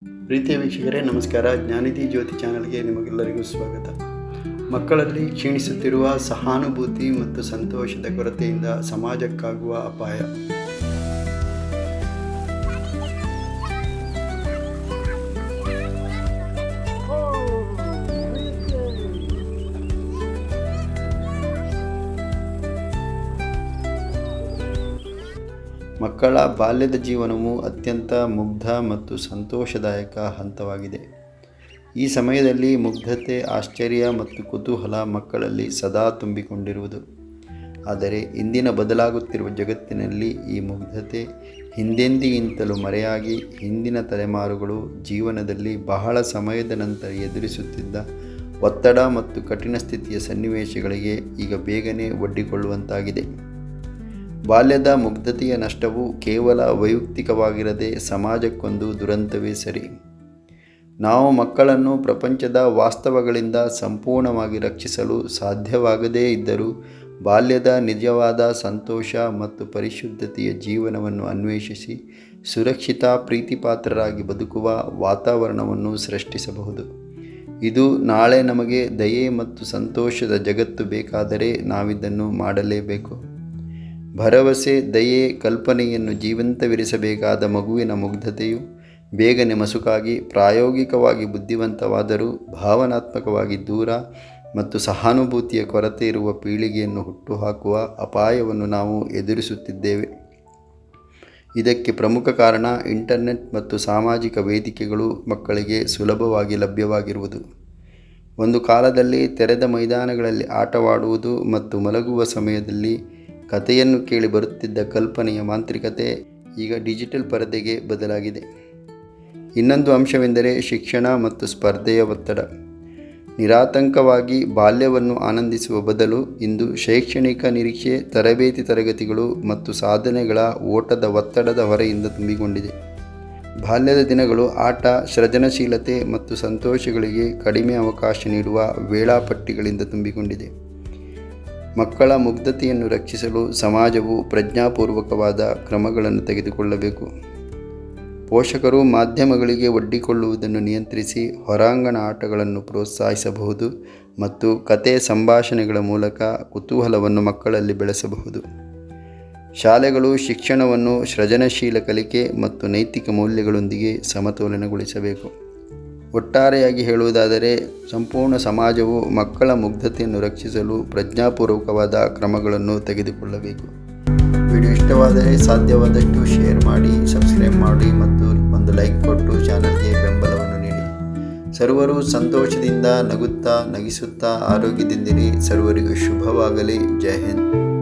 ಪ್ರೀತಿಯ ವೀಕ್ಷಕರೇ ನಮಸ್ಕಾರ. ಜ್ಞಾನಿಧಿ ಜ್ಯೋತಿ ಚಾನಲ್ಗೆ ನಿಮಗೆಲ್ಲರಿಗೂ ಸ್ವಾಗತ. ಮಕ್ಕಳಲ್ಲಿ ಕ್ಷೀಣಿಸುತ್ತಿರುವ ಸಹಾನುಭೂತಿ ಮತ್ತು ಸಂತೋಷದ ಕೊರತೆಯಿಂದ ಸಮಾಜಕ್ಕಾಗುವ ಅಪಾಯ. ಮಕ್ಕಳ ಬಾಲ್ಯದ ಜೀವನವು ಅತ್ಯಂತ ಮುಗ್ಧ ಮತ್ತು ಸಂತೋಷದಾಯಕ ಹಂತವಾಗಿದೆ. ಈ ಸಮಯದಲ್ಲಿ ಮುಗ್ಧತೆ, ಆಶ್ಚರ್ಯ ಮತ್ತು ಕುತೂಹಲ ಮಕ್ಕಳಲ್ಲಿ ಸದಾ ತುಂಬಿಕೊಂಡಿರುವುದು. ಆದರೆ ಇಂದಿನ ಬದಲಾಗುತ್ತಿರುವ ಜಗತ್ತಿನಲ್ಲಿ ಈ ಮುಗ್ಧತೆ ಹಿಂದೆಂದಿಗಿಂತಲೂ ಮರೆಯಾಗಿ ಹಿಂದಿನ ತಲೆಮಾರುಗಳು ಜೀವನದಲ್ಲಿ ಬಹಳ ಸಮಯದ ನಂತರ ಎದುರಿಸುತ್ತಿದ್ದ ಒತ್ತಡ ಮತ್ತು ಕಠಿಣ ಸ್ಥಿತಿಯ ಸನ್ನಿವೇಶಗಳಿಗೆ ಈಗ ಬೇಗನೆ ಒಡ್ಡಿಕೊಳ್ಳುವಂತಾಗಿದೆ. ಬಾಲ್ಯದ ಮುಗ್ಧತೆಯ ನಷ್ಟವು ಕೇವಲ ವೈಯಕ್ತಿಕವಾಗಿರದೆ ಸಮಾಜಕ್ಕೊಂದು ದುರಂತವೇ ಸರಿ. ನಾವು ಮಕ್ಕಳನ್ನು ಪ್ರಪಂಚದ ವಾಸ್ತವಗಳಿಂದ ಸಂಪೂರ್ಣವಾಗಿ ರಕ್ಷಿಸಲು ಸಾಧ್ಯವಾಗದೇ ಇದ್ದರೂ ಬಾಲ್ಯದ ನಿಜವಾದ ಸಂತೋಷ ಮತ್ತು ಪರಿಶುದ್ಧತೆಯ ಜೀವನವನ್ನು ಅನ್ವೇಷಿಸಿ ಸುರಕ್ಷಿತ, ಪ್ರೀತಿಪಾತ್ರರಾಗಿ ಬದುಕುವ ವಾತಾವರಣವನ್ನು ಸೃಷ್ಟಿಸಬಹುದು. ಇದು ನಾಳೆ ನಮಗೆ ದಯೆ ಮತ್ತು ಸಂತೋಷದ ಜಗತ್ತು ಬೇಕಾದರೆ ನಾವಿದನ್ನು ಮಾಡಲೇಬೇಕು. ಭರವಸೆ, ದಯೆ, ಕಲ್ಪನೆಯನ್ನು ಜೀವಂತವಿರಿಸಬೇಕಾದ ಮಗುವಿನ ಮುಗ್ಧತೆಯು ಬೇಗನೆ ಮಸುಕಾಗಿ ಪ್ರಾಯೋಗಿಕವಾಗಿ ಬುದ್ಧಿವಂತವಾದರೂ ಭಾವನಾತ್ಮಕವಾಗಿ ದೂರ ಮತ್ತು ಸಹಾನುಭೂತಿಯ ಕೊರತೆ ಇರುವ ಪೀಳಿಗೆಯನ್ನು ಹುಟ್ಟುಹಾಕುವ ಅಪಾಯವನ್ನು ನಾವು ಎದುರಿಸುತ್ತಿದ್ದೇವೆ. ಇದಕ್ಕೆ ಪ್ರಮುಖ ಕಾರಣ ಇಂಟರ್ನೆಟ್ ಮತ್ತು ಸಾಮಾಜಿಕ ವೇದಿಕೆಗಳು ಮಕ್ಕಳಿಗೆ ಸುಲಭವಾಗಿ ಲಭ್ಯವಾಗಿರುವುದು. ಒಂದು ಕಾಲದಲ್ಲಿ ತೆರೆದ ಮೈದಾನಗಳಲ್ಲಿ ಆಟವಾಡುವುದು ಮತ್ತು ಮಲಗುವ ಸಮಯದಲ್ಲಿ ಕಥೆಯನ್ನು ಕೇಳಿ ಬರುತ್ತಿದ್ದ ಕಲ್ಪನೆಯ ಮಾಂತ್ರಿಕತೆ ಈಗ ಡಿಜಿಟಲ್ ಪರದೆಗೆ ಬದಲಾಗಿದೆ. ಇನ್ನೊಂದು ಅಂಶವೆಂದರೆ ಶಿಕ್ಷಣ ಮತ್ತು ಸ್ಪರ್ಧೆಯ ಒತ್ತಡ. ನಿರಾತಂಕವಾಗಿ ಬಾಲ್ಯವನ್ನು ಆನಂದಿಸುವ ಬದಲು ಇಂದು ಶೈಕ್ಷಣಿಕ ನಿರೀಕ್ಷೆ, ತರಬೇತಿ ತರಗತಿಗಳು ಮತ್ತು ಸಾಧನೆಗಳ ಓಟದ ಒತ್ತಡದ ಹೊರೆಯಿಂದ ತುಂಬಿಕೊಂಡಿದೆ. ಬಾಲ್ಯದ ದಿನಗಳು ಆಟ, ಸೃಜನಶೀಲತೆ ಮತ್ತು ಸಂತೋಷಗಳಿಗೆ ಕಡಿಮೆ ಅವಕಾಶ ನೀಡುವ ವೇಳಾಪಟ್ಟಿಗಳಿಂದ ತುಂಬಿಕೊಂಡಿದೆ. ಮಕ್ಕಳ ಮುಗ್ಧತೆಯನ್ನು ರಕ್ಷಿಸಲು ಸಮಾಜವು ಪ್ರಜ್ಞಾಪೂರ್ವಕವಾದ ಕ್ರಮಗಳನ್ನು ತೆಗೆದುಕೊಳ್ಳಬೇಕು. ಪೋಷಕರು ಮಾಧ್ಯಮಗಳಿಗೆ ಒಡ್ಡಿಕೊಳ್ಳುವುದನ್ನು ನಿಯಂತ್ರಿಸಿ ಹೊರಾಂಗಣ ಆಟಗಳನ್ನು ಪ್ರೋತ್ಸಾಹಿಸಬಹುದು ಮತ್ತು ಕತೆ, ಸಂಭಾಷಣೆಗಳ ಮೂಲಕ ಕುತೂಹಲವನ್ನು ಮಕ್ಕಳಲ್ಲಿ ಬೆಳೆಸಬಹುದು. ಶಾಲೆಗಳು ಶಿಕ್ಷಣವನ್ನು ಸೃಜನಶೀಲ ಕಲಿಕೆ ಮತ್ತು ನೈತಿಕ ಮೌಲ್ಯಗಳೊಂದಿಗೆ ಸಮತೋಲನಗೊಳಿಸಬೇಕು. ಒಟ್ಟಾರೆಯಾಗಿ ಹೇಳುವುದಾದರೆ, ಸಂಪೂರ್ಣ ಸಮಾಜವು ಮಕ್ಕಳ ಮುಗ್ಧತೆಯನ್ನು ರಕ್ಷಿಸಲು ಪ್ರಜ್ಞಾಪೂರ್ವಕವಾದ ಕ್ರಮಗಳನ್ನು ತೆಗೆದುಕೊಳ್ಳಬೇಕು. ವಿಡಿಯೋ ಇಷ್ಟವಾದರೆ ಸಾಧ್ಯವಾದಷ್ಟು ಶೇರ್ ಮಾಡಿ, ಸಬ್ಸ್ಕ್ರೈಬ್ ಮಾಡಿ ಮತ್ತು ಒಂದು ಲೈಕ್ ಕೊಟ್ಟು ಚಾನಲ್ಗೆ ಬೆಂಬಲವನ್ನು ನೀಡಿ. ಸರ್ವರು ಸಂತೋಷದಿಂದ ನಗುತ್ತಾ, ನಗಿಸುತ್ತಾ, ಆರೋಗ್ಯದಿಂದಿರಿ. ಸರ್ವರಿಗೂ ಶುಭವಾಗಲಿ. ಜೈ ಹಿಂದ್.